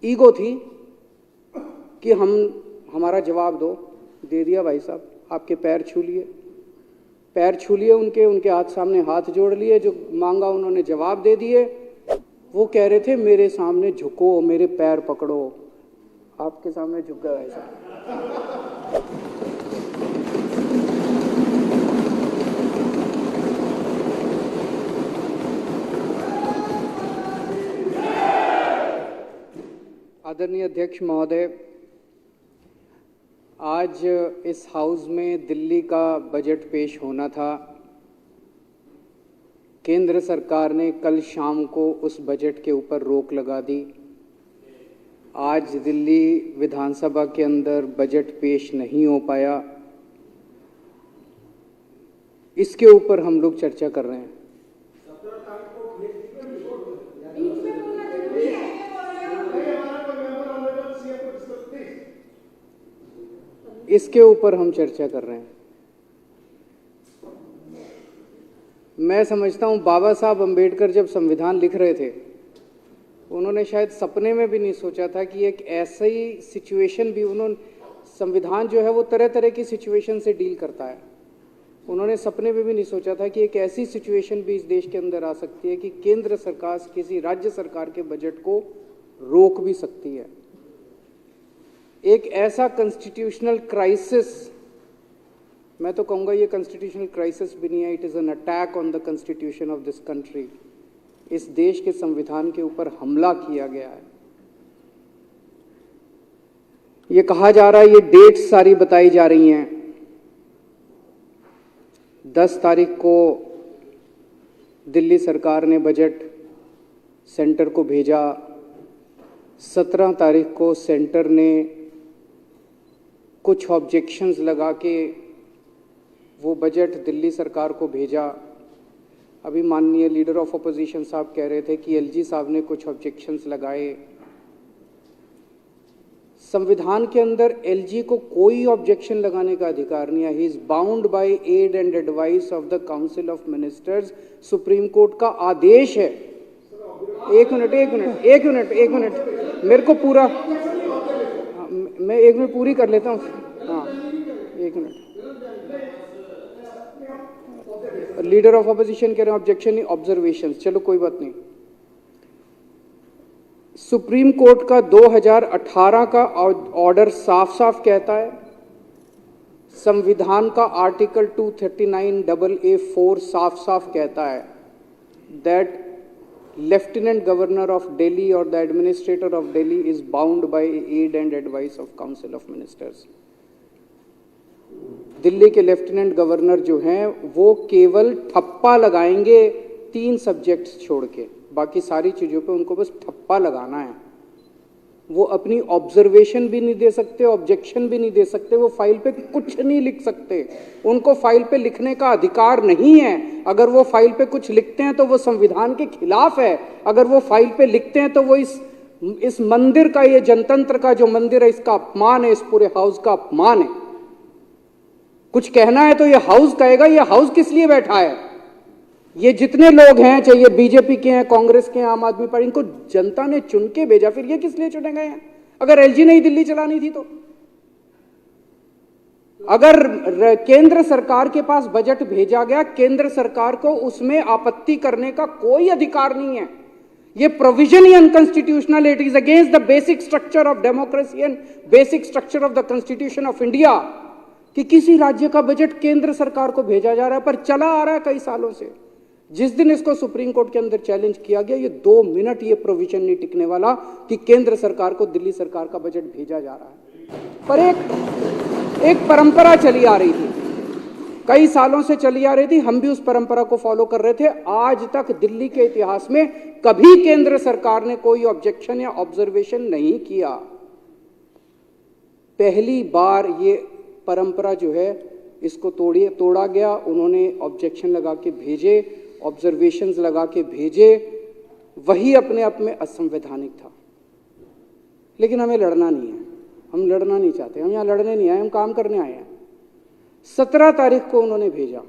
Ego थी कि हमारा जवाब दो। दे दिया भाई साहब, आपके पैर छू लिए उनके हाथ सामने हाथ जोड़ लिए, जो मांगा उन्होंने जवाब दे दिए। वो कह रहे थे मेरे सामने झुको, मेरे पैर पकड़ो, आपके सामने झुक गए भाई साहब। आदरणीय अध्यक्ष महोदय, आज इस हाउस में दिल्ली का बजट पेश होना था। केंद्र सरकार ने कल शाम को उस बजट के ऊपर रोक लगा दी। आज दिल्ली विधानसभा के अंदर बजट पेश नहीं हो पाया। इसके ऊपर हम लोग चर्चा कर रहे हैं। इसके ऊपर हम चर्चा कर रहे हैं। मैं समझता हूं बाबा साहब अंबेडकर जब संविधान लिख रहे थे, उन्होंने शायद सपने में भी नहीं सोचा था कि एक ऐसी सिचुएशन भी संविधान जो है वो तरह तरह की सिचुएशन से डील करता है। उन्होंने सपने में भी नहीं सोचा था कि एक ऐसी सिचुएशन भी इस देश के अंदर आ सकती है कि केंद्र सरकार किसी राज्य सरकार के बजट को रोक भी सकती है। एक ऐसा कॉन्स्टिट्यूशनल क्राइसिस, मैं तो कहूँगा ये कॉन्स्टिट्यूशनल क्राइसिस भी नहीं है, it is an attack on the constitution of this country. इस देश के संविधान के ऊपर हमला किया गया है। ये कहा जा रहा है, ये डेट्स सारी बताई जा रही हैं। 10 तारीख को दिल्ली सरकार ने बजट सेंटर को भेजा। 17 तारीख को सेंटर ने कुछ ऑब्जेक्शंस लगा के वो बजट दिल्ली सरकार को भेजा। अभी माननीय लीडर ऑफ अपोजिशन साहब कह रहे थे कि एलजी साहब ने कुछ ऑब्जेक्शंस लगाए। संविधान के अंदर एलजी को कोई ऑब्जेक्शन लगाने का अधिकार नहीं है। He is bound by aid and advice of the council of ministers. Supreme court का आदेश है। एक मिनट मेरे को पूरा, मैं 1 मिनट पूरी कर लेता हूँ। हाँ, 1 मिनट। लीडर ऑफ अपोजिशन कह रहे हैं ऑब्जेक्शन नहीं, ऑब्जर्वेशन। चलो कोई बात नहीं। सुप्रीम कोर्ट का 2018 का ऑर्डर साफ साफ कहता है, संविधान का आर्टिकल 239AA4 साफ साफ कहता है that lieutenant governor of Delhi और the administrator of Delhi is bound by aid and advice of council of ministers. Delhi के लेफ्टिनेंट गवर्नर जो हैं वो केवल ठप्पा लगाएंगे 3 सब्जेक्ट्स छोड़ के, बाकी सारी चीजों पे उनको बस ठप्पा लगाना है। वो अपनी ऑब्जर्वेशन भी नहीं दे सकते, ऑब्जेक्शन भी नहीं दे सकते, वो फाइल पे कुछ नहीं लिख सकते। उनको फाइल पे लिखने का अधिकार नहीं है। अगर वो फाइल पे कुछ लिखते हैं तो वो संविधान के खिलाफ है। अगर वो फाइल पे लिखते हैं तो वो इस मंदिर का, ये जनतंत्र का जो मंदिर है, इसका अपमान है, इस पूरे हाउस का अपमान है। कुछ कहना है तो ये हाउस कहेगा। ये हाउस किस लिए बैठा है? ये जितने लोग हैं, चाहे ये बीजेपी के हैं, कांग्रेस के हैं, आम आदमी पार्टी, इनको जनता ने चुन के भेजा। फिर ये किस लिए चुने गए हैं? अगर एलजी ने ही दिल्ली चलानी थी तो? अगर केंद्र सरकार के पास बजट भेजा गया, केंद्र सरकार को उसमें आपत्ति करने का कोई अधिकार नहीं है। ये provision he unconstitutional, it is against the basic structure of democracy and basic structure of the constitution of India कि किसी राज्य का बजट केंद्र सरकार को भेजा जा रहा है। पर चला आ रहा है कई सालों से। जिस दिन इसको सुप्रीम कोर्ट के अंदर चैलेंज किया गया, ये 2 मिनट ये प्रोविजन नहीं टिकने वाला कि केंद्र सरकार को दिल्ली सरकार का बजट भेजा जा रहा है। पर एक परंपरा चली आ रही थी, कई सालों से चली आ रही थी। हम भी उस परंपरा को फॉलो कर रहे थे। आज तक दिल्ली के इतिहास में कभी केंद्र सरकार ने कोई ऑब्जेक्शन या ऑब्जर्वेशन नहीं किया। पहली बार ये परंपरा जो है इसको तोड़ा गया। उन्होंने ऑब्जेक्शन लगा के भेजे, ऑब्जर्वेशंस लगा के भेजे। वही अपने आप में असंवैधानिक था। लेकिन हमें लड़ना नहीं है, हम लड़ना नहीं चाहते। हम यहाँ लड़ने नहीं आए, हम काम करने आए हैं। 17 तारीख को उन्होंने भेजा,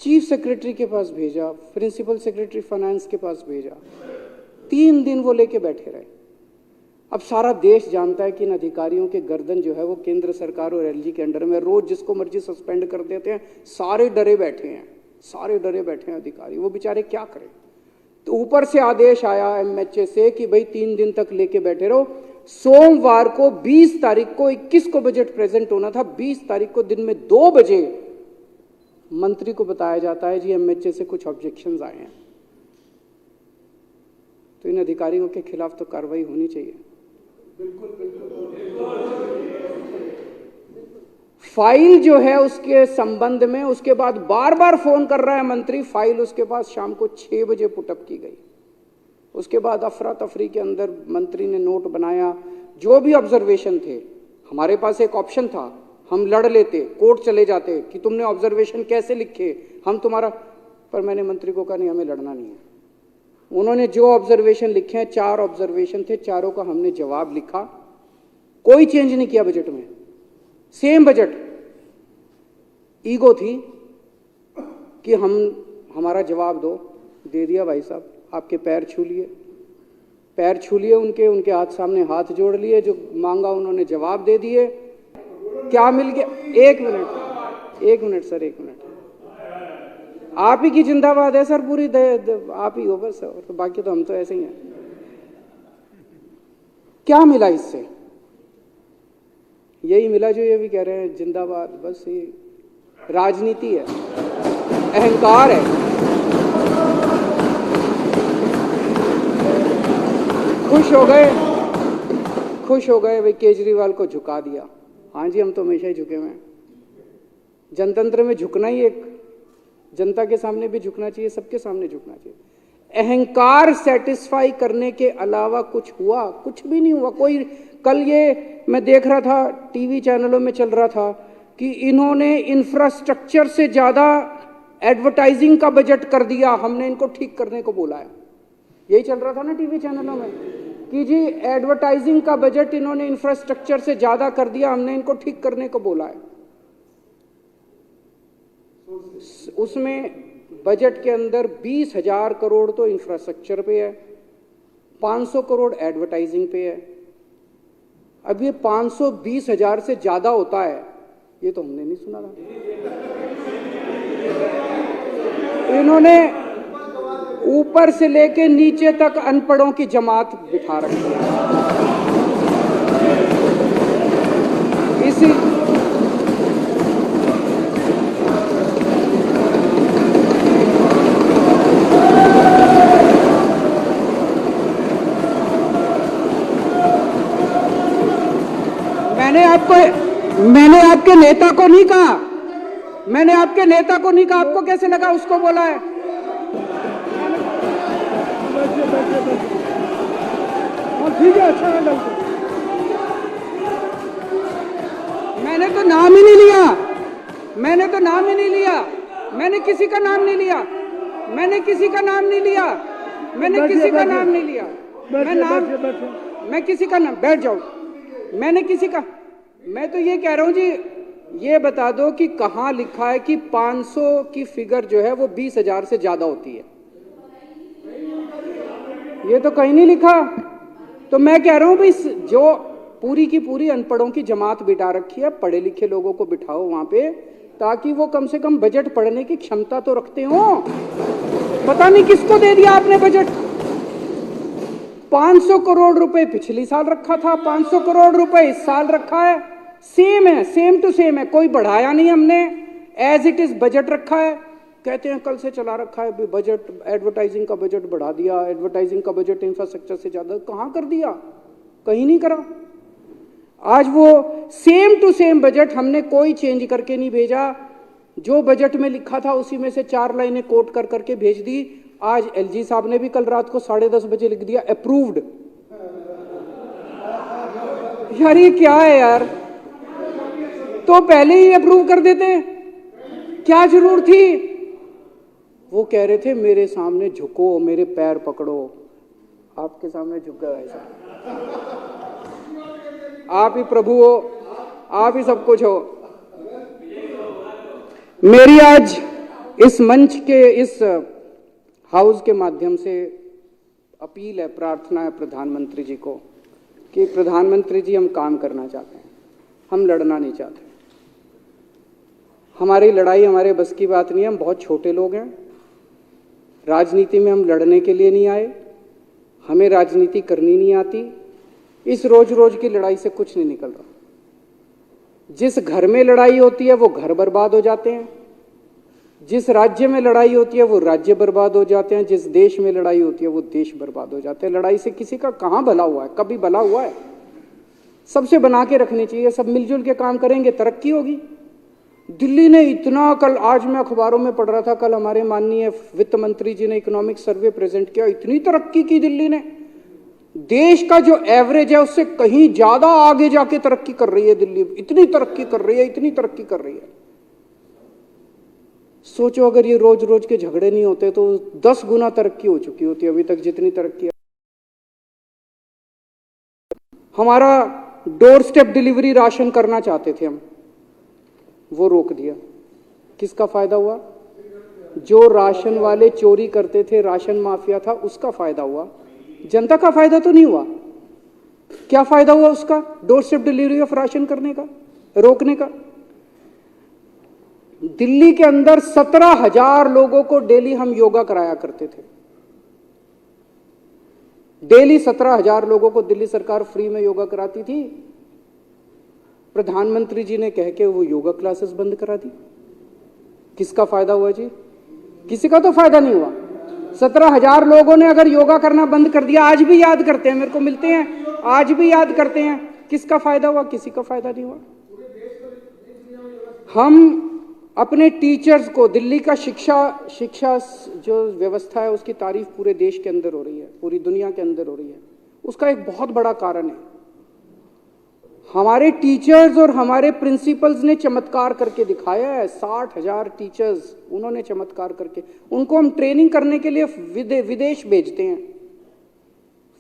चीफ सेक्रेटरी के पास भेजा, प्रिंसिपल सेक्रेटरी फाइनेंस के पास भेजा। 3 दिन वो लेके बैठे रहे। अब सारा देश जानता है कि इन अधिकारियों के गर्दन जो है वो केंद्र सरकार और एलजी के अंडर में, रोज जिसको मर्जी सस्पेंड कर देते हैं, सारे डरे बैठे हैं अधिकारी, वो बेचारे क्या करें। तो ऊपर से आदेश आया एमएचए से कि भाई 3 दिन तक लेके बैठे रहो। सोमवार को 20 तारीख को 21 को बजट प्रेजेंट होना था, 20 तारीख को दिन में 2 बजे मंत्री को बताया जाता है जी एमएचए से कुछ ऑब्जेक्शंस आए हैं। तो इन अधिकारियों के खिलाफ तो कार्रवाई होनी चाहिए। फाइल जो है उसके संबंध में उसके बाद बार बार फोन कर रहा है मंत्री, फाइल उसके पास शाम को 6 बजे पुटअप की गई। उसके बाद अफरा तफरी के अंदर मंत्री ने नोट बनाया, जो भी ऑब्जर्वेशन थे। हमारे पास एक ऑप्शन था, हम लड़ लेते, कोर्ट चले जाते कि तुमने ऑब्जर्वेशन कैसे लिखे, हम तुम्हारा, पर मैंने मंत्री को कहा नहीं, हमें लड़ना नहीं है। उन्होंने जो ऑब्जर्वेशन लिखे हैं, 4 ऑब्जर्वेशन थे, चारों का हमने जवाब लिखा, कोई चेंज नहीं किया बजट में, सेम बजट। ईगो थी कि हमारा जवाब दो, दे दिया भाई साहब, आपके पैर छू लिए उनके हाथ सामने हाथ जोड़ लिए, जो मांगा उन्होंने जवाब दे दिए। क्या मिल गया? एक मिनट सर, एक मिनट। आप ही की जिंदाबाद है सर, पूरी आप ही हो बस, और तो बाकी तो हम तो ऐसे ही हैं। क्या मिला इससे? यही मिला जो ये भी कह रहे हैं जिंदाबाद, बस ये राजनीति है, अहंकार है। खुश हो गए वे केजरीवाल को झुका दिया। हाँ जी, हम तो हमेशा ही झुके हुए हैं। जनतंत्र में झुकना ही एक, जनता के सामने भी झुकना चाहिए, सबके सामने झुकना चाहिए। अहंकार सेटिस्फाई करने के अलावा कुछ हुआ? कुछ भी नहीं हुआ। कोई, कल ये मैं देख रहा था, टीवी चैनलों में चल रहा था कि इन्होंने इंफ्रास्ट्रक्चर से ज्यादा एडवर्टाइजिंग का बजट कर दिया, हमने इनको ठीक करने को बोला है। यही चल रहा था ना टीवी चैनलों में कि जी एडवर्टाइजिंग का बजट इन्होंने इंफ्रास्ट्रक्चर से ज्यादा कर दिया, हमने इनको ठीक करने को बोला है। उसमें बजट के अंदर 20,000 करोड़ तो इंफ्रास्ट्रक्चर पे है, 500 करोड़ एडवर्टाइजिंग पे है। अब ये 520,000 से ज्यादा होता है, ये तो हमने नहीं सुना था। इन्होंने ऊपर से लेके नीचे तक अनपढ़ों की जमात बिठा रखी है। इसी मैंने आपके नेता को नहीं कहा, आपको कैसे लगा उसको बोला है? ठीक है, अच्छा है। मैंने तो नाम ही नहीं लिया, मैंने किसी का नाम नहीं लिया, मैं किसी का नाम, मैं किसी का नाम, बैठ जाओ। मैंने किसी का, मैं तो ये कह रहा हूं जी, ये बता दो कि कहां लिखा है कि 500 की फिगर जो है वो 20,000 से ज्यादा होती है? ये तो कहीं नहीं लिखा। तो मैं कह रहा हूं भाई, जो पूरी की पूरी अनपढ़ों की जमात बिठा रखी है, पढ़े लिखे लोगों को बिठाओ वहां पे, ताकि वो कम से कम बजट पढ़ने की क्षमता तो रखते हो। पता नहीं किसको दे दिया आपने बजट। 500 करोड़ रुपए पिछली साल रखा था, 500 करोड़ रुपए इस साल रखा है, सेम है, सेम टू सेम है, कोई बढ़ाया नहीं हमने, एज इट इज बजट रखा है। कहते हैं कल से चला रखा है बजट, एडवर्टाइजिंग का बजट बढ़ा दिया, एडवर्टाइजिंग का बजट इंफ्रास्ट्रक्चर से ज्यादा, कहां कर दिया? कहीं नहीं करा। आज वो सेम टू सेम बजट हमने कोई चेंज करके नहीं भेजा, जो बजट में लिखा था उसी में से 4 लाइनें कोट कर करके भेज दी। आज एलजी साहब ने भी कल रात को 10:30 बजे लिख दिया अप्रूव्ड। यार ये क्या है यार, तो पहले ही अप्रूव कर देते, क्या जरूरत थी? वो कह रहे थे मेरे सामने झुको, मेरे पैर पकड़ो। आपके सामने झुक गया ऐसा, आप ही प्रभु हो, आप ही सब कुछ हो। मेरी आज इस मंच के, इस हाउस के माध्यम से अपील है, प्रार्थना है प्रधानमंत्री जी को कि प्रधानमंत्री जी हम काम करना चाहते हैं, हम लड़ना नहीं चाहते। हमारी लड़ाई हमारे बस की बात नहीं है, हम बहुत छोटे लोग हैं। राजनीति में हम लड़ने के लिए नहीं आए, हमें राजनीति करनी नहीं आती। इस रोज रोज की लड़ाई से कुछ नहीं निकल रहा। जिस घर में लड़ाई होती है वो घर बर्बाद हो जाते हैं, जिस राज्य में लड़ाई होती है वो राज्य बर्बाद हो जाते हैं, जिस देश में लड़ाई होती है वो देश बर्बाद हो जाते हैं। लड़ाई से किसी का कहाँ भला हुआ है? कभी भला हुआ है? सबसे बना के रखनी चाहिए, सब मिलजुल के काम करेंगे, तरक्की होगी। दिल्ली ने इतना, कल आज मैं अखबारों में पढ़ रहा था, कल हमारे माननीय वित्त मंत्री जी ने इकोनॉमिक सर्वे प्रेजेंट किया, इतनी तरक्की की दिल्ली ने, देश का जो एवरेज है उससे कहीं ज्यादा आगे जाके तरक्की कर रही है दिल्ली। इतनी तरक्की कर रही है, इतनी तरक्की कर रही है। सोचो अगर ये रोज रोज के झगड़े नहीं होते तो 10 गुना तरक्की हो चुकी होती अभी तक जितनी तरक्की है। हमारा डोर स्टेप डिलीवरी राशन करना चाहते थे हम, वो रोक दिया। किसका फायदा हुआ? जो राशन वाले चोरी करते थे, राशन माफिया था, उसका फायदा हुआ। जनता का फायदा तो नहीं हुआ। क्या फायदा हुआ उसका? Door step delivery of ration करने का, रोकने का। दिल्ली के अंदर 17,000 लोगों को डेली हम योगा कराया करते थे। डेली 17,000 लोगों को दिल्ली सरकार फ्री में योगा कराती थी। प्रधानमंत्री जी ने कह के वो योगा क्लासेस बंद करा दी। किसका फायदा हुआ जी? किसी का तो फायदा नहीं हुआ। 17,000 लोगों ने अगर योगा करना बंद कर दिया, आज भी याद करते हैं, मेरे को मिलते हैं, आज भी याद करते हैं। किसका फायदा हुआ? किसी का फायदा नहीं हुआ। हम अपने टीचर्स को, दिल्ली का शिक्षा जो व्यवस्था है उसकी तारीफ पूरे देश के अंदर हो रही है, पूरी दुनिया के अंदर हो रही है। उसका एक बहुत बड़ा कारण है हमारे टीचर्स और हमारे प्रिंसिपल्स ने चमत्कार करके दिखाया है। 60,000 टीचर्स, उन्होंने चमत्कार करके, उनको हम ट्रेनिंग करने के लिए विदेश भेजते हैं,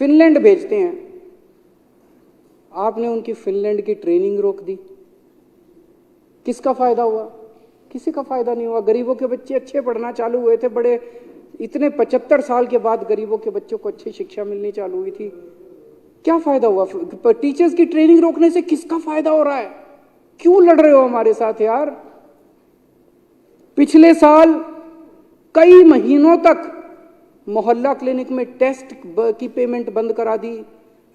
फिनलैंड भेजते हैं। आपने उनकी फिनलैंड की ट्रेनिंग रोक दी। किसका फायदा हुआ? किसी का फायदा नहीं हुआ। गरीबों के बच्चे अच्छे पढ़ना चालू हुए थे, बड़े इतने 75 साल के बाद गरीबों के बच्चों को अच्छी शिक्षा मिलनी चालू हुई थी। क्या फायदा हुआ? टीचर्स की ट्रेनिंग रोकने से किसका फायदा हो रहा है? क्यों लड़ रहे हो हमारे साथ यार? पिछले साल कई महीनों तक मोहल्ला क्लिनिक में टेस्ट की पेमेंट बंद करा दी,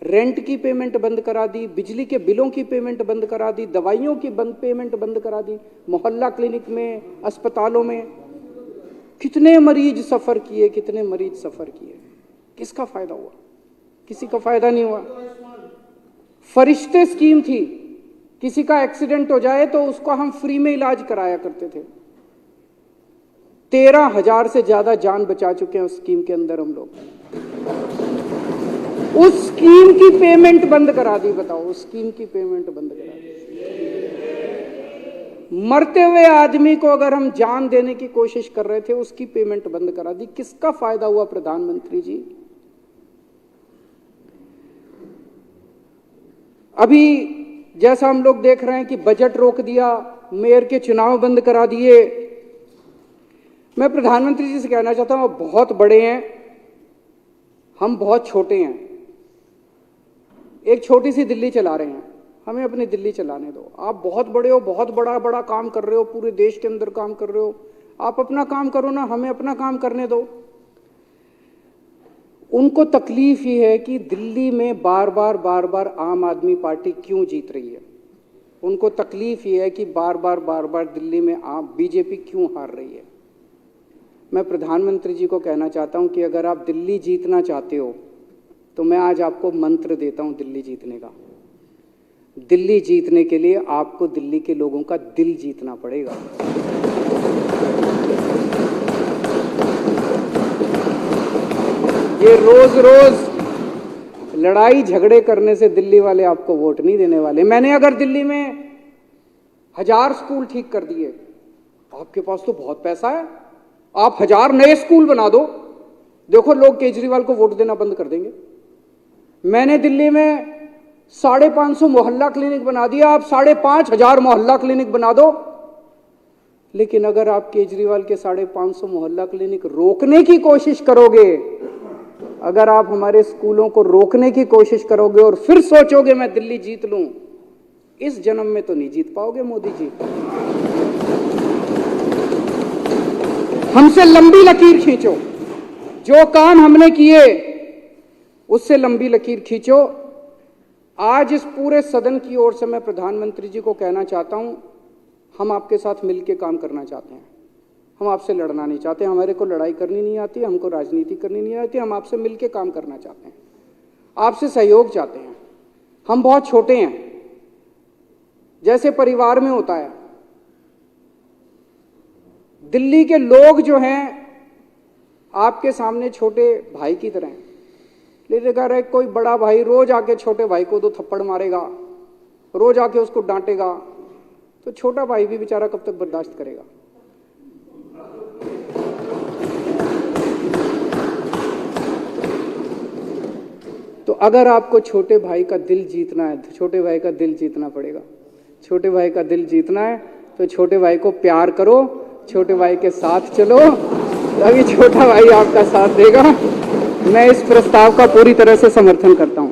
रेंट की पेमेंट बंद करा दी, बिजली के बिलों की पेमेंट बंद करा दी, दवाइयों की पेमेंट बंद करा दी। मोहल्ला क्लिनिक में, अस्पतालों में कितने मरीज सफर किए, कितने मरीज सफर किए। किसका फायदा हुआ? किसी का फायदा नहीं हुआ। फरिश्ते स्कीम थी, किसी का एक्सीडेंट हो जाए तो उसको हम फ्री में इलाज कराया करते थे। 13,000 से ज्यादा जान बचा चुके हैं उस स्कीम के अंदर हम लोग। उस स्कीम की पेमेंट बंद करा दी। बताओ, उस स्कीम की पेमेंट बंद करा दी। मरते हुए आदमी को अगर हम जान देने की कोशिश कर रहे थे, उसकी पेमेंट बंद करा दी। किसका फायदा हुआ प्रधानमंत्री जी? अभी जैसा हम लोग देख रहे हैं कि बजट रोक दिया, मेयर के चुनाव बंद करा दिए। मैं प्रधानमंत्री जी से कहना चाहता हूं, आप बहुत बड़े हैं, हम बहुत छोटे हैं। एक छोटी सी दिल्ली चला रहे हैं, हमें अपनी दिल्ली चलाने दो। आप बहुत बड़े हो, बहुत बड़ा काम कर रहे हो, पूरे देश के अंदर काम कर रहे हो। आप अपना काम करो ना, हमें अपना काम करने दो। उनको तकलीफ ये है कि दिल्ली में बार बार आम आदमी पार्टी क्यों जीत रही है। उनको तकलीफ ये है कि बार बार दिल्ली में बीजेपी क्यों हार रही है। मैं प्रधानमंत्री जी को कहना चाहता हूं कि अगर आप दिल्ली जीतना चाहते हो तो मैं आज आपको मंत्र देता हूं दिल्ली जीतने का। दिल्ली जीतने के लिए आपको दिल्ली के लोगों का दिल जीतना पड़ेगा। ये रोज रोज लड़ाई झगड़े करने से दिल्ली वाले आपको वोट नहीं देने वाले। मैंने अगर दिल्ली में 1000 स्कूल ठीक कर दिए, आपके पास तो बहुत पैसा है, आप 1000 नए स्कूल बना दो, देखो लोग केजरीवाल को वोट देना बंद कर देंगे। मैंने दिल्ली में 550 मोहल्ला क्लिनिक बना दिया, आप 5,500 मोहल्ला क्लिनिक बना दो। लेकिन अगर आप केजरीवाल के 550 मोहल्ला क्लिनिक रोकने की कोशिश करोगे अगर आप हमारे स्कूलों को रोकने की कोशिश करोगे और फिर सोचोगे मैं दिल्ली जीत लूं, इस जन्म में तो नहीं जीत पाओगे मोदी जी। हमसे लंबी लकीर खींचो, जो काम हमने किए उससे लंबी लकीर खींचो। आज इस पूरे सदन की ओर से मैं प्रधानमंत्री जी को कहना चाहता हूं, हम आपके साथ मिलकर काम करना चाहते हैं, हम आपसे लड़ना नहीं चाहते। हमारे को लड़ाई करनी नहीं आती, हमको राजनीति करनी नहीं आती, हम आपसे मिलकर काम करना चाहते हैं, आपसे सहयोग चाहते हैं। हम बहुत छोटे हैं, जैसे परिवार में होता है। दिल्ली के लोग जो हैं आपके सामने छोटे भाई की तरह हैं, लेकिन अगर कोई बड़ा भाई रोज आके छोटे भाई को 2 थप्पड़ मारेगा, रोज आके उसको डांटेगा, तो छोटा भाई भी बेचारा कब तक बर्दाश्त करेगा। तो अगर आपको छोटे भाई का दिल जीतना है तो छोटे भाई का दिल जीतना पड़ेगा। छोटे भाई का दिल जीतना है तो छोटे भाई को प्यार करो, छोटे भाई के साथ चलो, तभी छोटा भाई आपका साथ देगा। मैं इस प्रस्ताव का पूरी तरह से समर्थन करता हूं।